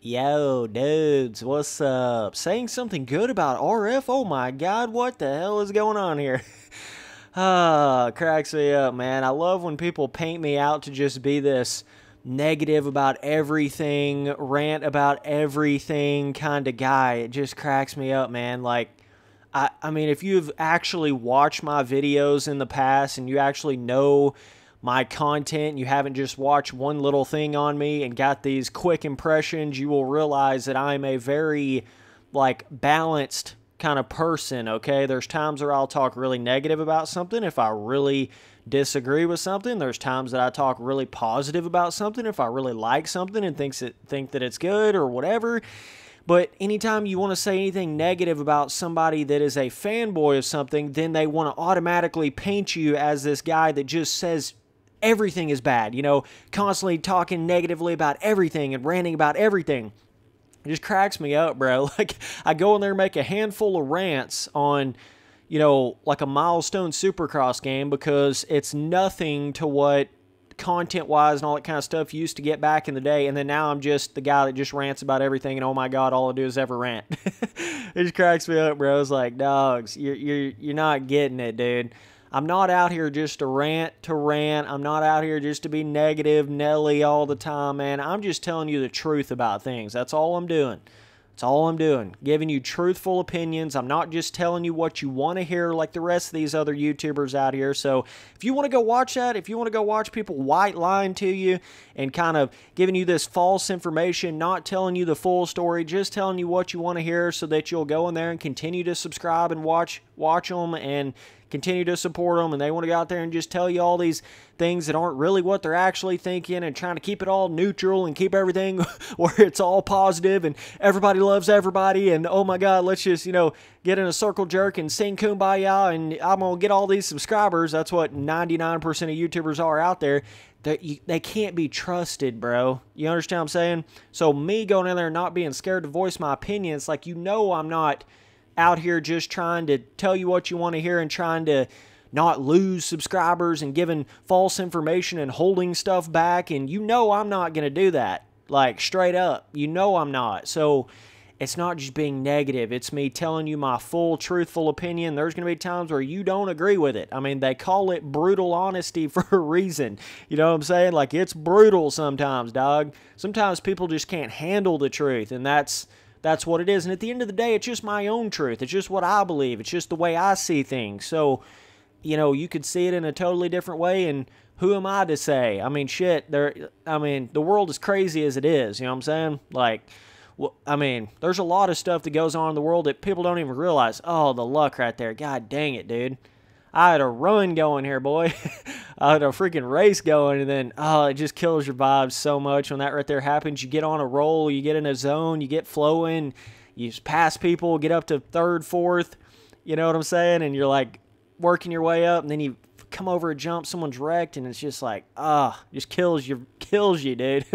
Yo, dudes, what's up? Saying something good about RF? Oh my god, what the hell is going on here? Cracks me up, man. I love when people paint me out to just be this negative about everything, rant about everything kind of guy. It just cracks me up, man. Like, I mean, if you've actually watched my videos in the past and you actually know my content, you haven't just watched one little thing on me and got these quick impressions, you will realize that I'm a very, like, balanced kind of person, okay? There's times where I'll talk really negative about something if I really disagree with something. There's times that I talk really positive about something if I really like something and think that it's good or whatever. But anytime you want to say anything negative about somebody that is a fanboy of something, then they want to automatically paint you as this guy that just says everything is bad, constantly talking negatively about everything and ranting about everything. It just cracks me up, bro. Like, I go in there and make a handful of rants on, like a milestone Supercross game because it's nothing to what content-wise and all that kind of stuff used to get back in the day, and then now I'm just the guy that just rants about everything, and oh my god, all I do is ever rant. It just cracks me up, bro. It's like, dogs, you're not getting it, dude. I'm not out here just to rant. I'm not out here just to be negative Nelly all the time, man. I'm just telling you the truth about things. That's all I'm doing. That's all I'm doing. Giving you truthful opinions. I'm not just telling you what you want to hear like the rest of these other YouTubers out here. So if you want to go watch that, if you want to go watch people white lying to you and kind of giving you this false information, not telling you the full story, just telling you what you want to hear so that you'll go in there and continue to subscribe and watch them and continue to support them, and they want to go out there and just tell you all these things that aren't really what they're actually thinking and trying to keep it all neutral and keep everything where it's all positive and everybody loves everybody and oh my god, let's just, get in a circle jerk and sing Kumbaya and I'm going to get all these subscribers. That's what 99% of YouTubers are out there. They can't be trusted, bro. You understand what I'm saying? So me going in there and not being scared to voice my opinion, it's like, I'm not out here just trying to tell you what you want to hear and trying to not lose subscribers and giving false information and holding stuff back. And I'm not going to do that. Like, straight up. I'm not. So it's not just being negative. It's me telling you my full, truthful opinion. There's going to be times where you don't agree with it. I mean, they call it brutal honesty for a reason. You know what I'm saying? Like, it's brutal sometimes, dog. Sometimes people just can't handle the truth, and that's what it is. And at the end of the day, it's just my own truth. It's just what I believe. It's just the way I see things. So, you could see it in a totally different way, and who am I to say? I mean, shit, the world is crazy as it is, you know what I'm saying? Like, there's a lot of stuff that goes on in the world that people don't even realize. Oh, the luck right there. God dang it, dude. I had a run going here, boy. I had a freaking race going, and then, it just kills your vibes so much when that right there happens. You get on a roll, you get in a zone, you get flowing, you just pass people, get up to third, fourth, you know what I'm saying? And you're like working your way up, and then you come over a jump, someone's wrecked, and it's just like, just kills you, dude,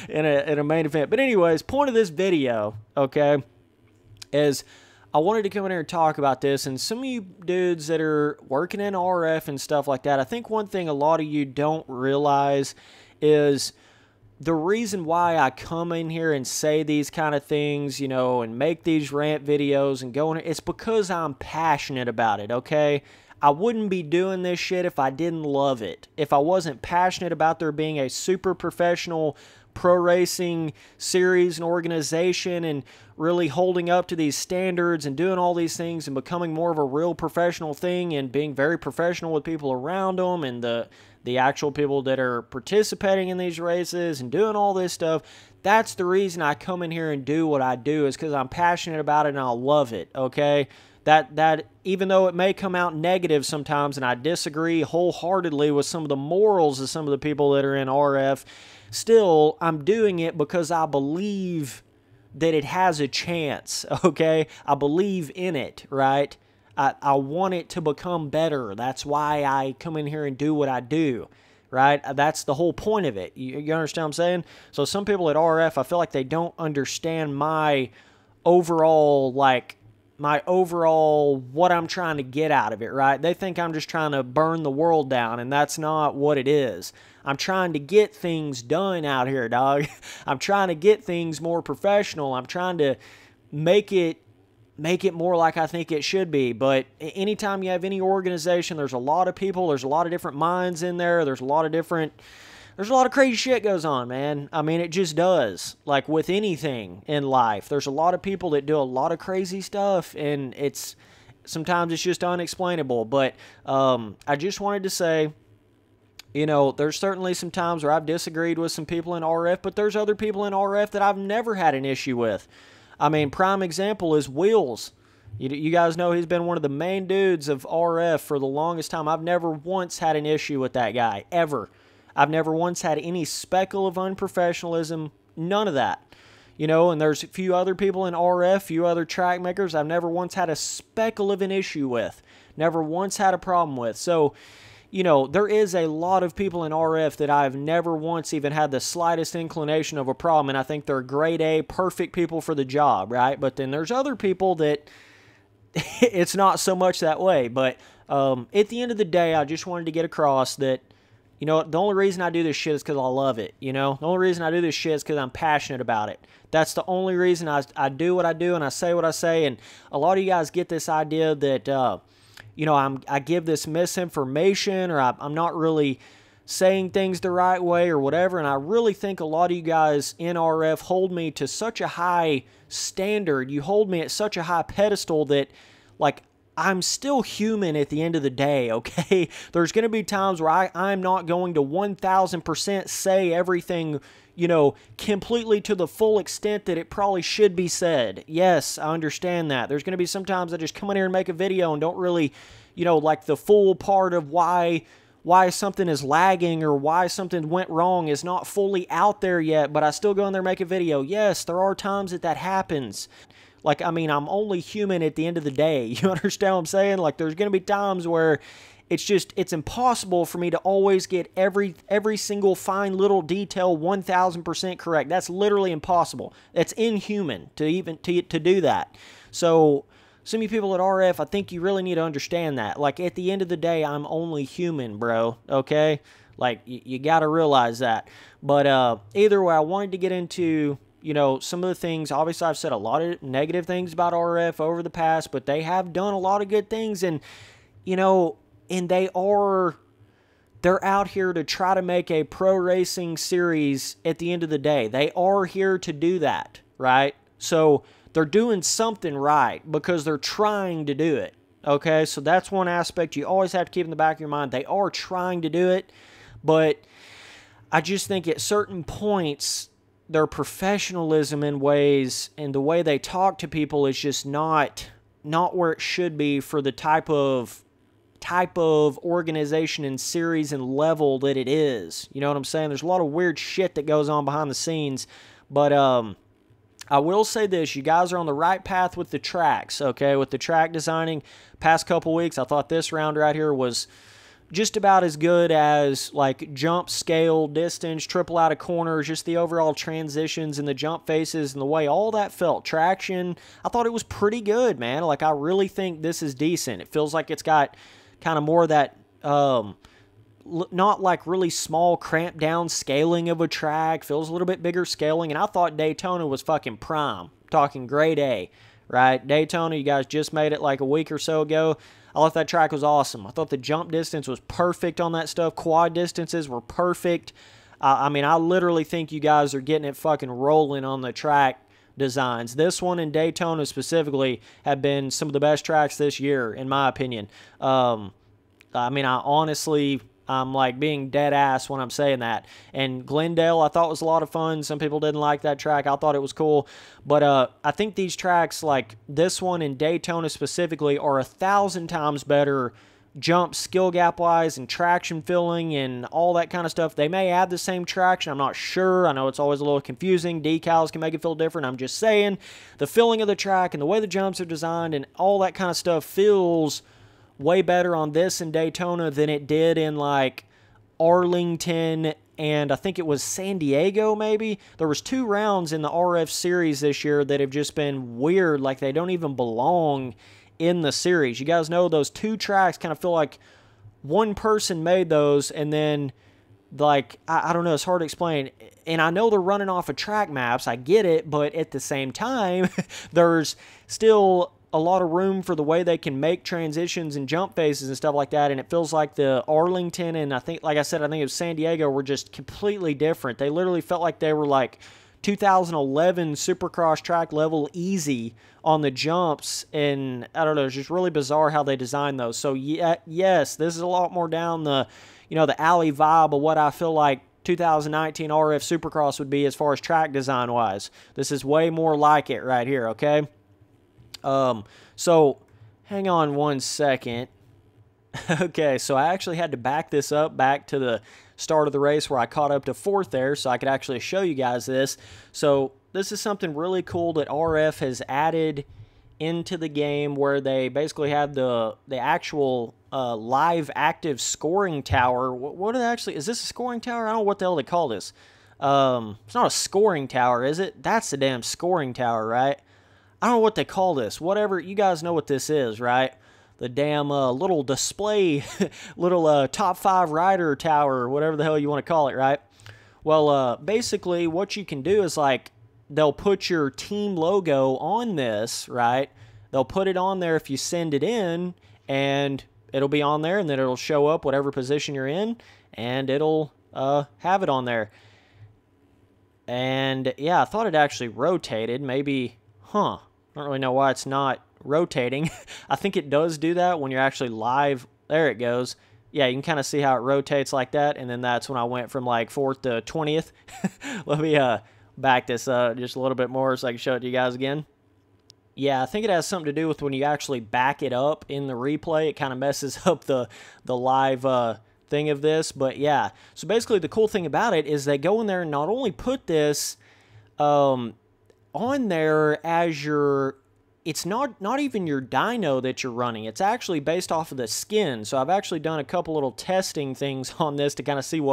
in a main event. But anyways, point of this video, okay, is I wanted to come in here and talk about this, and some of you dudes that are working in RF and stuff like that, I think one thing a lot of you don't realize is the reason why I come in here and say these kind of things, and make these rant videos and go in here, it's because I'm passionate about it, okay? I wouldn't be doing this shit if I didn't love it. If I wasn't passionate about there being a super professional pro racing series and organization and really holding up to these standards and doing all these things and becoming more of a real professional thing and being very professional with people around them and the actual people that are participating in these races and doing all this stuff. That's the reason I come in here and do what I do, is because I'm passionate about it and I love it, okay? That even though it may come out negative sometimes and I disagree wholeheartedly with some of the morals of some of the people that are in RF, still, I'm doing it because I believe that it has a chance, okay? I believe in it, right? I want it to become better. That's why I come in here and do what I do, right? That's the whole point of it. You understand what I'm saying? So some people at RF, I feel like they don't understand my overall, like, my overall what I'm trying to get out of it, right? They think I'm just trying to burn the world down, and that's not what it is. I'm trying to get things done out here, dog. I'm trying to get things more professional. I'm trying to make it more like I think it should be. But anytime you have any organization, there's a lot of people, there's a lot of different minds in there, there's a lot of crazy shit goes on, man. I mean, it just does. Like with anything in life, there's a lot of people that do a lot of crazy stuff, and sometimes it's just unexplainable. But I just wanted to say, there's certainly some times where I've disagreed with some people in RF, but there's other people in RF that I've never had an issue with. I mean, prime example is Wheels. You guys know he's been one of the main dudes of RF for the longest time. I've never once had an issue with that guy, ever. I've never once had any speckle of unprofessionalism, none of that. And there's a few other people in RF, a few other track makers I've never once had a speckle of an issue with. Never once had a problem with. So, there is a lot of people in RF that I've never once even had the slightest inclination of a problem, and I think they're grade A, perfect people for the job, right? But then there's other people that it's not so much that way. But at the end of the day, I just wanted to get across that, the only reason I do this shit is because I love it, The only reason I do this shit is because I'm passionate about it. That's the only reason I do what I do and I say what I say. And a lot of you guys get this idea that, I give this misinformation, or I'm not really saying things the right way or whatever. And I really think a lot of you guys in RF hold me to such a high standard. You hold me at such a high pedestal that, like, I'm still human at the end of the day, okay? There's going to be times where I'm not going to 1,000% say everything, completely to the full extent that it probably should be said. Yes, I understand that. There's going to be some times I just come in here and make a video and don't really, like the full part of why something is lagging or why something went wrong is not fully out there yet, but I still go in there and make a video. Yes, there are times that happens. Like, I mean, I'm only human at the end of the day. You understand what I'm saying? Like, there's going to be times where it's impossible for me to always get every single fine little detail 1,000% correct. That's literally impossible. That's inhuman to do that. So, some of you people at RF, I think you really need to understand that. Like, at the end of the day, I'm only human, bro. Okay? Like, you got to realize that. But either way, I wanted to get into, some of the things. Obviously, I've said a lot of negative things about RF over the past, but they have done a lot of good things. And, and they're out here to try to make a pro racing series at the end of the day. They are here to do that, right? So they're doing something right because they're trying to do it, okay? So that's one aspect you always have to keep in the back of your mind. They are trying to do it, but I just think at certain points, their professionalism in ways and the way they talk to people is just not where it should be for the type of organization and series and level that it is. You know what I'm saying? There's a lot of weird shit that goes on behind the scenes, but I will say this, you guys are on the right path with the tracks, okay? With the track designing, past couple weeks, I thought this round right here was just about as good as, like, jump, scale, distance, triple out of corners, just the overall transitions and the jump faces and the way all that felt. Traction, I thought it was pretty good, man. Like, I really think this is decent. It feels like it's got kind of more of that, not like really small, cramped down scaling of a track. Feels a little bit bigger scaling, and I thought Daytona was fucking prime. Talking grade A, right? Daytona, you guys just made it like a week or so ago. I thought that track was awesome. I thought the jump distance was perfect on that stuff. Quad distances were perfect. I mean, I literally think you guys are getting it fucking rolling on the track designs. This one in Daytona specifically have been some of the best tracks this year, in my opinion. I mean, I'm like being dead ass when I'm saying that. And Glendale, I thought was a lot of fun. Some people didn't like that track. I thought it was cool. But I think these tracks, like this one in Daytona specifically, are 1,000 times better jump skill gap wise and traction filling and all that kind of stuff. They may add the same traction. I'm not sure. I know it's always a little confusing. Decals can make it feel different. I'm just saying the filling of the track and the way the jumps are designed and all that kind of stuff feels way better on this in Daytona than it did in like Arlington and I think it was San Diego maybe. There was 2 rounds in the RF series this year that have just been weird, like they don't even belong in the series. You guys know those 2 tracks kind of feel like one person made those, and then like I don't know, it's hard to explain. And I know they're running off of track maps, I get it, but at the same time there's still a lot of room for the way they can make transitions and jump phases and stuff like that, and it feels like the Arlington and I think, like I said, I think it was San Diego were just completely different. They literally felt like they were like 2011 Supercross track level easy on the jumps, and I don't know, it's just really bizarre how they designed those. So yeah, yes, this is a lot more down the, you know, the alley vibe of what I feel like 2019 RF Supercross would be as far as track design wise. This is way more like it right here, okay? So hang on one second. Okay, so I actually had to back this up back to the start of the race where I caught up to 4th there so I could actually show you guys this. So this is something really cool that RF has added into the game, where they basically have the actual live active scoring tower. What is this a scoring tower? I don't know what the hell they call this. It's not a scoring tower, is it? That's the damn scoring tower, right? I don't know what they call this. Whatever, you guys know what this is, right? The damn little display, little top 5 rider tower, or whatever the hell you want to call it, right? Well, basically what you can do is like, they'll put your team logo on this, right? They'll put it on there if you send it in, and it'll be on there, and then it'll show up whatever position you're in, and it'll have it on there. And yeah, I thought it actually rotated. Maybe, I don't really know why it's not rotating. I think it does do that when you're actually live. There it goes. Yeah, you can kind of see how it rotates like that, and then that's when I went from like 4th to 20th. Let me back this up just a little bit more so I can show it to you guys again. Yeah, I think it has something to do with when you actually back it up in the replay. It kind of messes up the live thing of this. But yeah, so basically the cool thing about it is they go in there and not only put this on there as your, it's not even your dyno that you're running. It's actually based off of the skin. So I've actually done a couple little testing things on this to kind of see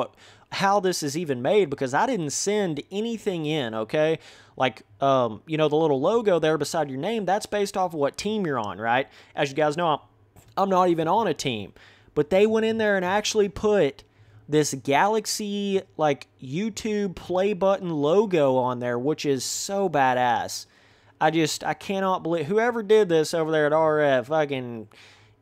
how this is even made, because I didn't send anything in, okay? Like, you know, the little logo there beside your name, that's based off of what team you're on, right? As you guys know, I'm not even on a team. But they went in there and actually put this Galaxy, like, YouTube play button logo on there, which is so badass. I cannot believe, whoever did this over there at RF, fucking,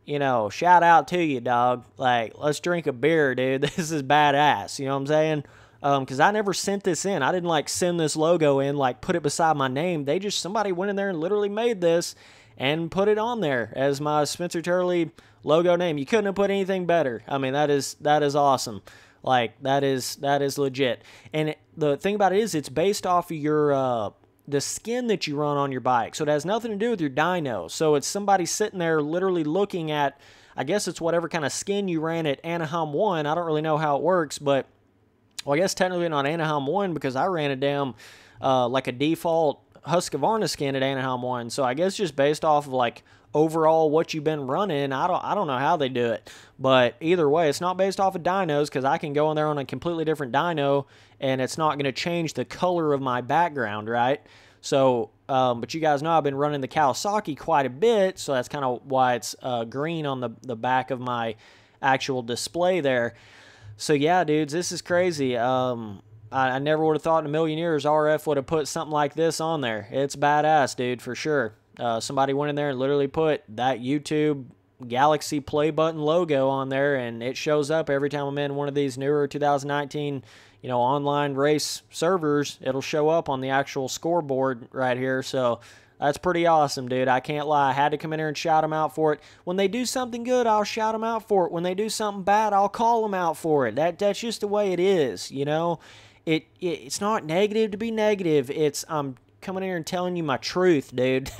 you know, shout out to you, dog. Like, let's drink a beer, dude. This is badass, you know what I'm saying? Because I never sent this in. I didn't, like, send this logo in, like, put it beside my name. Somebody went in there and literally made this and put it on there as my Spencer Turley logo name. You couldn't have put anything better. I mean, that is awesome. Like, that is legit. And the thing about it is, it's based off of your, the skin that you run on your bike. So it has nothing to do with your dyno. So it's somebody sitting there literally looking at, I guess it's whatever kind of skin you ran at Anaheim 1. I don't really know how it works, but, well, I guess technically not Anaheim 1 because I ran a damn, like a default Husqvarna skin at Anaheim 1. So I guess just based off of like overall what you've been running, I don't know how they do it. But either way, it's not based off of dynos, because I can go in there on a completely different dyno and it's not going to change the color of my background, right? So, but you guys know I've been running the Kawasaki quite a bit, so that's kind of why it's green on the back of my actual display there. So yeah, dudes, this is crazy. I never would have thought in a million years RF would have put something like this on there. It's badass, dude, for sure. Somebody went in there and literally put that YouTube Galaxy play button logo on there, and it shows up every time I'm in one of these newer 2019, you know, online race servers. It'll show up on the actual scoreboard right here. So that's pretty awesome, dude. I can't lie. I had to come in here and shout them out for it. When they do something good, I'll shout them out for it. When they do something bad, I'll call them out for it. That's just the way it is, you know. It's not negative to be negative. It's I'm coming here and telling you my truth, dude.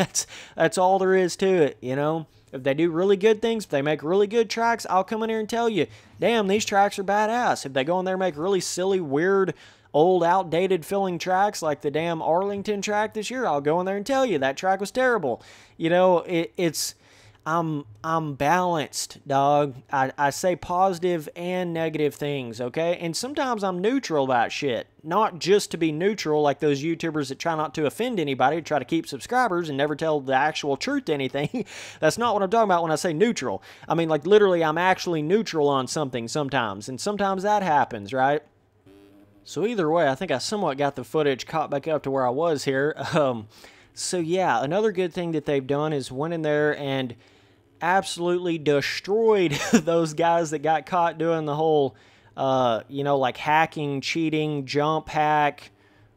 That's all there is to it, you know. If they do really good things, if they make really good tracks, I'll come in here and tell you, damn, these tracks are badass. If they go in there and make really silly, weird, old, outdated filling tracks like the damn Arlington track this year, I'll go in there and tell you that track was terrible. You know, I'm balanced, dog. I say positive and negative things, okay? And sometimes I'm neutral about shit. Not just to be neutral like those YouTubers that try not to offend anybody, try to keep subscribers and never tell the actual truth to anything. That's not what I'm talking about when I say neutral. I mean, like, literally, I'm actually neutral on something sometimes. And sometimes that happens, right? So either way, I think I somewhat got the footage caught back up to where I was here. So yeah, another good thing that they've done is went in there and absolutely destroyed those guys that got caught doing the whole, like hacking, cheating, jump hack,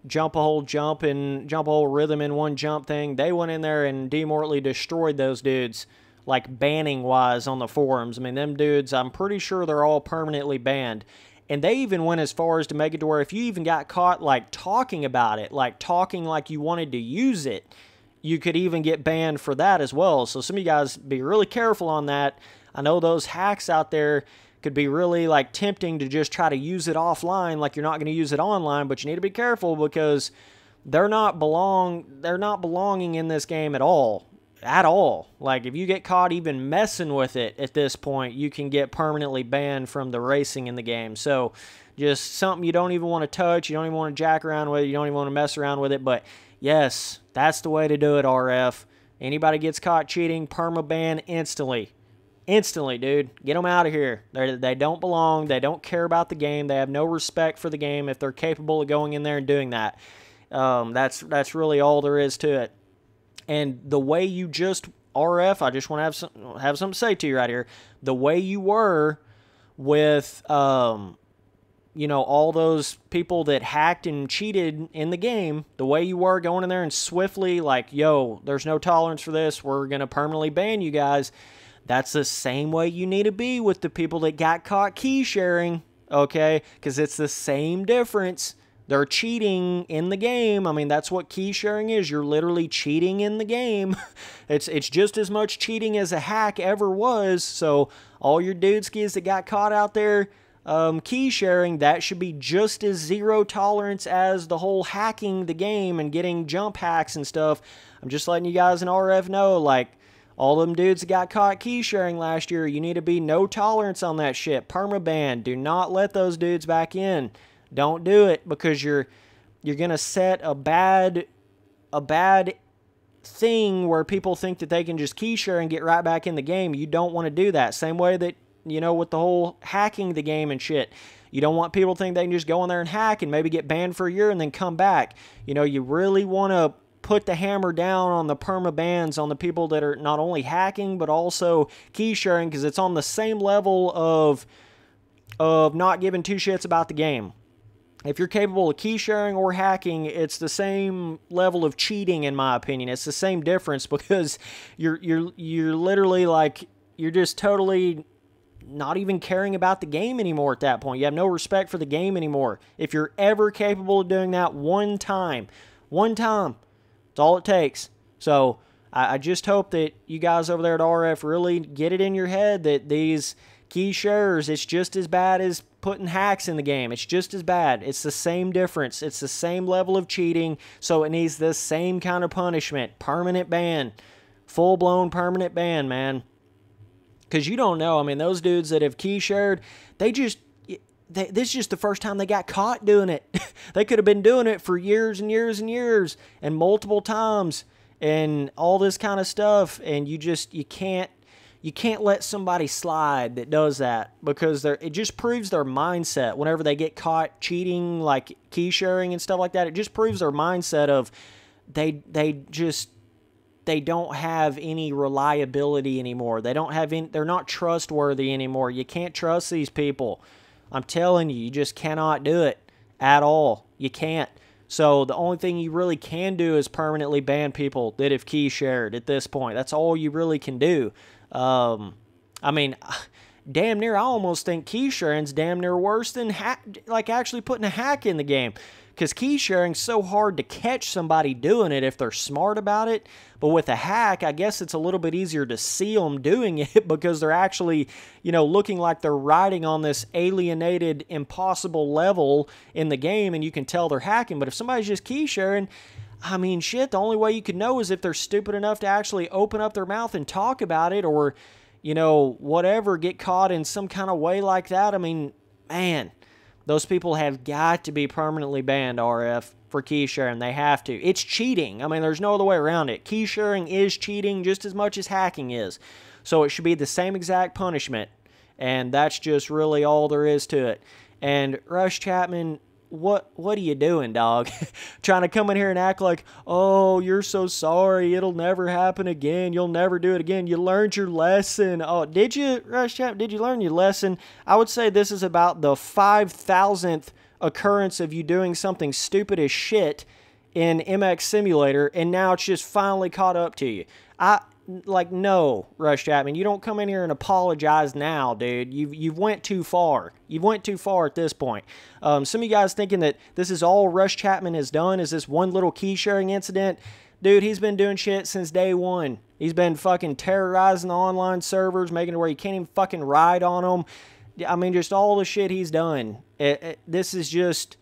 jump a whole rhythm in one jump thing. They went in there and demorally destroyed those dudes, like banning wise on the forums. I mean, them dudes, I'm pretty sure they're all permanently banned. And they even went as far as to make it to where if you even got caught like talking about it, like talking like you wanted to use it, you could even get banned for that as well. So some of you guys be really careful on that. I know those hacks out there could be really like tempting to just try to use it offline like you're not going to use it online, but you need to be careful because they're not belonging in this game at all. At all. Like if you get caught even messing with it at this point, you can get permanently banned from the racing in the game. So just something you don't even want to touch, you don't even want to jack around with it, you don't even want to mess around with it, but yes, that's the way to do it, RF. Anybody gets caught cheating, permaban instantly. Instantly, dude. Get them out of here. They don't belong. They don't care about the game. They have no respect for the game if they're capable of going in there and doing that. That's really all there is to it. And the way you just, RF, I just want to have something to say to you right here. The way you were with, all those people that hacked and cheated in the game, the way you were going in there and swiftly like, yo, there's no tolerance for this, we're going to permanently ban you guys, that's the same way you need to be with the people that got caught key sharing, okay? Because it's the same difference. They're cheating in the game. I mean, that's what key sharing is. You're literally cheating in the game. It's just as much cheating as a hack ever was. So all your dudeskies that got caught out there key sharing, that should be just as zero tolerance as the whole hacking the game and getting jump hacks and stuff. I'm just letting you guys in RF know, like, all them dudes that got caught key sharing last year, you need to be no tolerance on that shit. Permaban. Do not let those dudes back in. Don't do it because you're going to set a bad thing where people think that they can just key share and get right back in the game. You don't want to do that. Same way that, with the whole hacking the game and shit. You don't want people to think they can just go in there and hack and maybe get banned for a year and then come back. You really want to put the hammer down on the perma bans on the people that are not only hacking but also key sharing because it's on the same level of not giving two shits about the game. If you're capable of key sharing or hacking, it's the same level of cheating, in my opinion. It's the same difference because you're literally like, you're just totally not even caring about the game anymore at that point. You have no respect for the game anymore. If you're ever capable of doing that one time, that's all it takes. So I just hope that you guys over there at RF really get it in your head that these key sharers, it's just as bad as putting hacks in the game. It's just as bad. It's the same difference. It's the same level of cheating, so it needs the same kind of punishment. Permanent ban. Full-blown permanent ban, man. Because you don't know. I mean, those dudes that have key shared, this is just the first time they got caught doing it. They could have been doing it for years and years and years and multiple times and all this kind of stuff, and you can't let somebody slide that does that because it just proves their mindset. Whenever they get caught cheating, like key sharing and stuff like that, it just proves their mindset of they don't have any reliability anymore. They're not trustworthy anymore. You can't trust these people. I'm telling you, you just cannot do it at all. You can't. So the only thing you really can do is permanently ban people that have key shared at this point. That's all you really can do. I mean, damn near, I almost think key sharing's damn near worse than actually putting a hack in the game. Because key sharing's so hard to catch somebody doing it if they're smart about it. But with a hack, I guess it's a little bit easier to see them doing it because they're actually, looking like they're riding on this alienated, impossible level in the game and you can tell they're hacking. But if somebody's just key sharing, I mean, shit, the only way you could know is if they're stupid enough to actually open up their mouth and talk about it, or, you know, whatever, get caught in some kind of way like that. I mean, man, those people have got to be permanently banned, RF, for key sharing. They have to. It's cheating. I mean, there's no other way around it. Key sharing is cheating just as much as hacking is. So it should be the same exact punishment. And that's just really all there is to it. And Rush Chapman, what are you doing, dog? Trying to come in here and act like, oh, you're so sorry, it'll never happen again, you'll never do it again, you learned your lesson. Oh, did you, Rush Chapman, did you learn your lesson? I would say this is about the 5,000th occurrence of you doing something stupid as shit in MX Simulator, and now it's just finally caught up to you. No, Rush Chapman, you don't come in here and apologize now, dude. You've went too far. You've went too far at this point. Some of you guys thinking that this is all Rush Chapman has done is this one little key sharing incident. Dude, he's been doing shit since day one. He's been fucking terrorizing the online servers, making it where you can't even fucking ride on them. I mean, just all the shit he's done. This is just,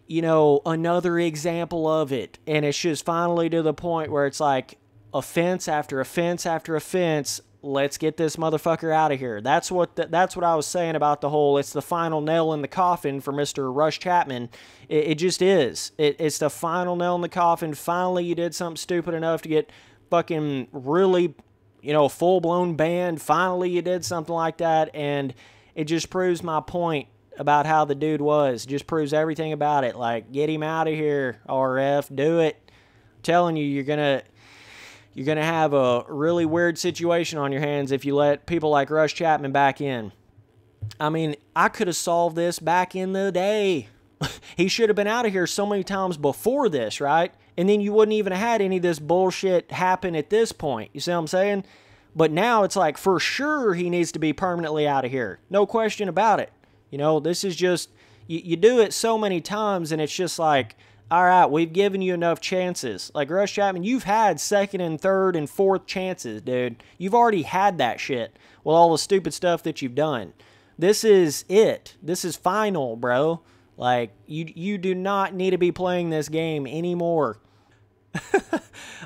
you know, another example of it. And it's just finally to the point where it's like, offense after offense after offense. Let's get this motherfucker out of here. That's what I was saying about the whole, it's the final nail in the coffin for Mr. Rush Chapman. It just is. It's the final nail in the coffin. Finally, you did something stupid enough to get fucking really, you know, full-blown banned. Finally, you did something like that, and it just proves my point about how the dude was. It just proves everything about it. Like, get him out of here, RF. Do it. I'm telling you, you're going to have a really weird situation on your hands if you let people like Rush Chapman back in. I mean, I could have solved this back in the day. He should have been out of here so many times before this, right? And then you wouldn't even have had any of this bullshit happen at this point. You see what I'm saying? But now it's like, for sure he needs to be permanently out of here. No question about it. You know, this is just, you do it so many times and it's just like, all right, we've given you enough chances. Like, Rush Chapman, you've had second and third and fourth chances, dude. You've already had that shit with all the stupid stuff that you've done. This is it. This is final, bro. Like, you do not need to be playing this game anymore.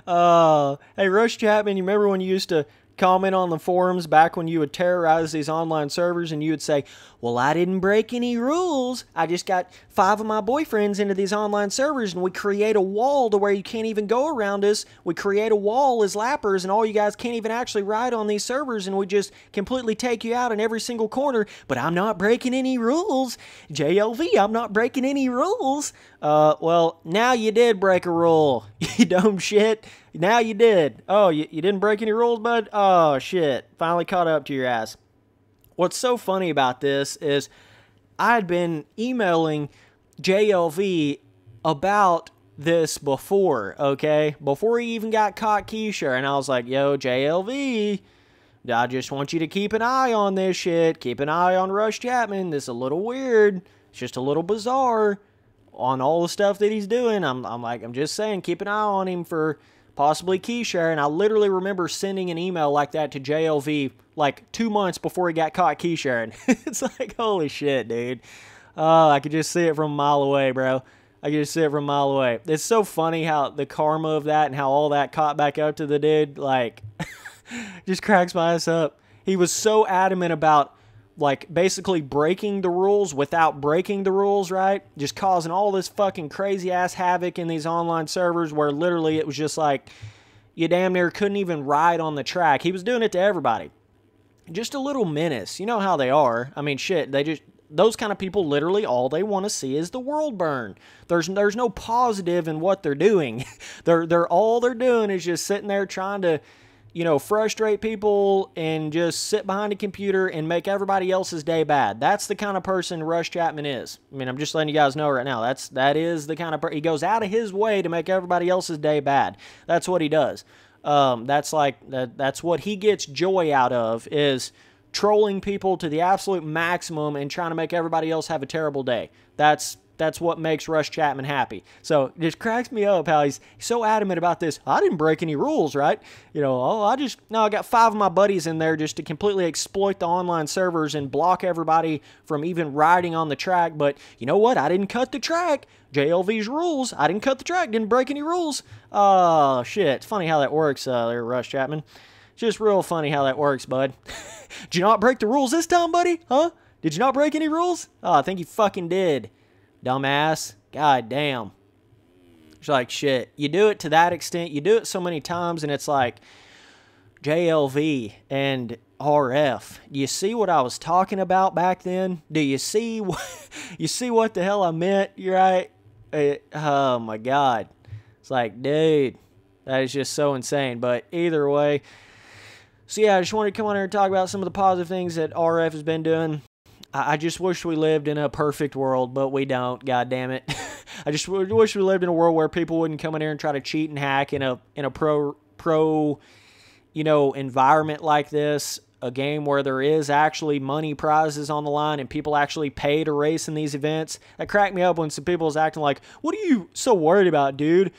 Hey, Rush Chapman, you remember when you used to comment on the forums back when you would terrorize these online servers and you would say, well, I didn't break any rules. I just got 5 of my boyfriends into these online servers and we create a wall to where you can't even go around us. We create a wall as lappers and all you guys can't even actually ride on these servers and we just completely take you out in every single corner. But I'm not breaking any rules. JLV, I'm not breaking any rules. Well, now you did break a rule, you dumb shit. Now you did. Oh, you didn't break any rules, bud? Oh, shit. Finally caught up to your ass. What's so funny about this is I'd been emailing JLV about this before, okay? Before he even got caught key sharing. I was like, yo, JLV, I just want you to keep an eye on this shit. Keep an eye on Rush Chapman. This is a little weird. It's just a little bizarre on all the stuff that he's doing. I'm just saying, keep an eye on him for possibly key share. And I literally remember sending an email like that to JLV like 2 months before he got caught key sharing. It's like, holy shit, dude. I could just see it from a mile away, bro. I could just see it from a mile away. It's so funny how the karma of that and how all that caught back up to the dude, like, just cracks my ass up. He was so adamant about, like, basically breaking the rules without breaking the rules, right? Just causing all this fucking crazy-ass havoc in these online servers where literally it was just like, you damn near couldn't even ride on the track. He was doing it to everybody. Just a little menace. You know how they are. I mean, shit, those kind of people, literally all they want to see is the world burn. There's no positive in what they're doing. All they're doing is just sitting there trying to, you know, frustrate people and just sit behind a computer and make everybody else's day bad. That's the kind of person Rush Chapman is. I mean, I'm just letting you guys know right now. That is the kind of he goes out of his way to make everybody else's day bad. That's what he does. That's what he gets joy out of, is trolling people to the absolute maximum and trying to make everybody else have a terrible day. That's that's what makes Russ Chapman happy. So it just cracks me up how he's so adamant about this. I didn't break any rules, right? You know, I got 5 of my buddies in there just to completely exploit the online servers and block everybody from even riding on the track. But you know what? I didn't cut the track. JLV's rules. I didn't cut the track. Didn't break any rules. Oh, shit. It's funny how that works there, Russ Chapman. Just real funny how that works, bud. Did you not break the rules this time, buddy? Huh? Did you not break any rules? Oh, I think you fucking did. Dumbass. God damn. It's like, shit. You do it to that extent. You do it so many times, and it's like, JLV and RF. Do you see what I was talking about back then? Do you see what the hell I meant? You're right. Oh, my God. It's like, dude, that is just so insane. But either way, so yeah, I just wanted to come on here and talk about some of the positive things that RF has been doing. I just wish we lived in a perfect world, but we don't. God damn it! I just wish we lived in a world where people wouldn't come in here and try to cheat and hack in a pro, environment like this. A game where there is actually money prizes on the line and people actually pay to race in these events. That cracked me up when some people was acting like, what are you so worried about, dude?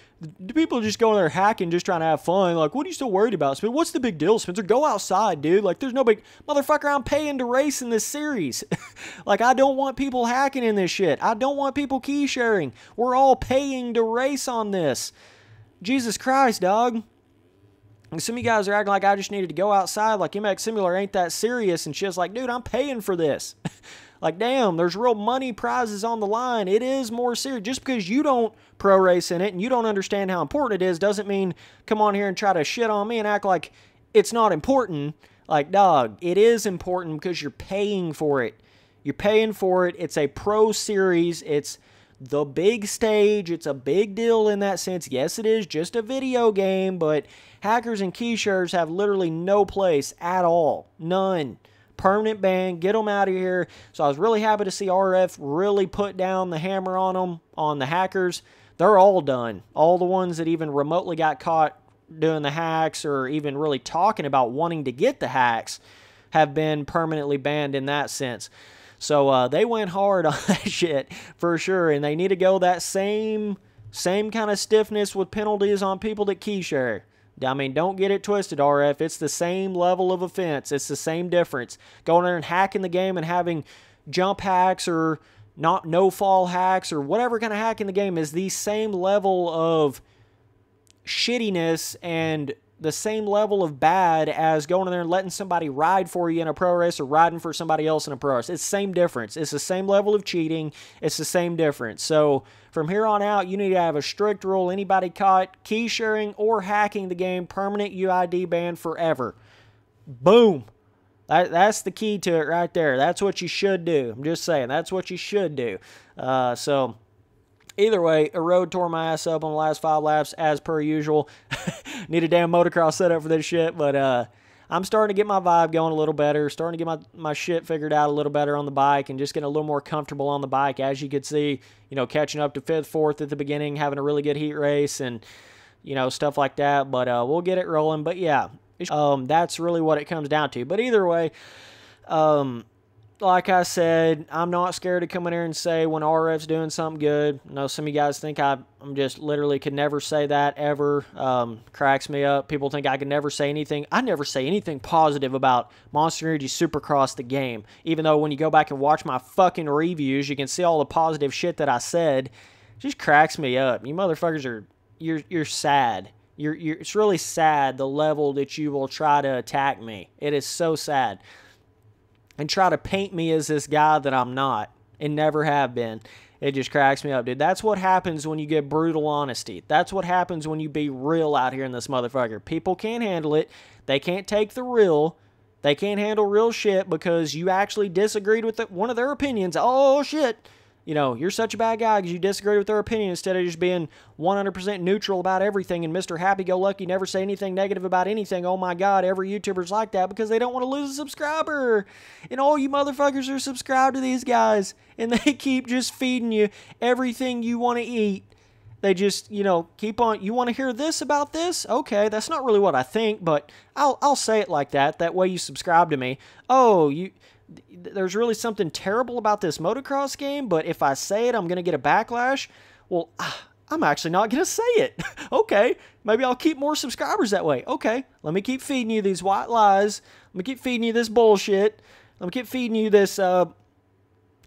Do people just go in there hacking just trying to have fun? Like, what are you so worried about, Spencer? What's the big deal, Spencer? Go outside, dude. Like, there's no big... Motherfucker, I'm paying to race in this series. Like, I don't want people hacking in this shit. I don't want people key sharing. We're all paying to race on this. Jesus Christ, dog. And some of you guys are acting like I just needed to go outside, like MX Simulator ain't that serious, and shit's like, dude, I'm paying for this. Like, damn, there's real money prizes on the line. It is more serious. Just because you don't pro race in it and you don't understand how important it is doesn't mean come on here and try to shit on me and act like it's not important. Like, dog, it is important because you're paying for it. You're paying for it. It's a pro series. It's the big stage. It's a big deal in that sense. Yes, it is just a video game, but hackers and key sharers have literally no place at all. None. Permanent ban. Get them out of here. So I was really happy to see RF really put down the hammer on them, on the hackers. They're all done. All the ones that even remotely got caught doing the hacks or even really talking about wanting to get the hacks have been permanently banned in that sense. So they went hard on that shit for sure, and they need to go that same kind of stiffness with penalties on people that key share. I mean, don't get it twisted, RF. It's the same level of offense. It's the same difference. Going there and hacking the game and having jump hacks or no-fall hacks or whatever kind of hack in the game is the same level of shittiness and the same level of bad as going in there and letting somebody ride for you in a pro race or riding for somebody else in a pro race. It's the same difference. It's the same level of cheating. It's the same difference. So from here on out, you need to have a strict rule. Anybody caught key sharing or hacking the game, permanent UID ban forever. Boom. That's the key to it right there. That's what you should do. I'm just saying. That's what you should do. So either way, a road tore my ass up on the last 5 laps as per usual. Need a damn motocross setup for this shit, but I'm starting to get my vibe going a little better, starting to get my shit figured out a little better on the bike and just getting a little more comfortable on the bike. As you could see, catching up to 5th, 4th at the beginning, having a really good heat race and, stuff like that, but we'll get it rolling. But yeah, that's really what it comes down to. But either way, like I said, I'm not scared to come in here and say when RF's doing something good. I know some of you guys think I'm just literally could never say that ever. Cracks me up. People think I could never say anything. I never say anything positive about Monster Energy Supercross the game. Even though when you go back and watch my fucking reviews, you can see all the positive shit that I said. It just cracks me up. You motherfuckers are, you're sad. It's really sad the level that you will try to attack me. It is so sad. And try to paint me as this guy that I'm not and never have been. It just cracks me up, dude. That's what happens when you get brutal honesty. That's what happens when you be real out here in this motherfucker. People can't handle it. They can't take the real. They can't handle real shit because you actually disagreed with one of their opinions. Oh, shit. You're such a bad guy because you disagreed with their opinion instead of just being 100% neutral about everything and Mr. Happy-Go-Lucky, never say anything negative about anything. Oh my God, every YouTuber's like that because they don't want to lose a subscriber. And all you motherfuckers are subscribed to these guys and they keep just feeding you everything you want to eat. They just, keep on. You want to hear this about this? Okay, that's not really what I think, but I'll say it like that. That way you subscribe to me. Oh, there's really something terrible about this motocross game, but if I say it, I'm going to get a backlash. Well, I'm actually not going to say it. Okay, maybe I'll keep more subscribers that way. Okay, let me keep feeding you these white lies. Let me keep feeding you this bullshit. Let me keep feeding you this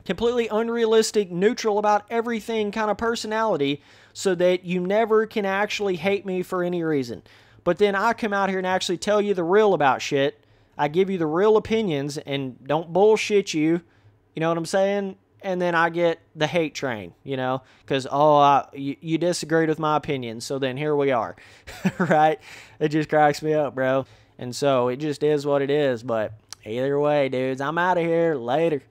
completely unrealistic, neutral about everything kind of personality so that you never can actually hate me for any reason. But then I come out here and actually tell you the real about shit. I give you the real opinions and don't bullshit you. You know what I'm saying? And then I get the hate train, you know, because, you disagreed with my opinion, so then here we are, right? It just cracks me up, bro. And so it just is what it is, but either way, dudes, I'm out of here. Later.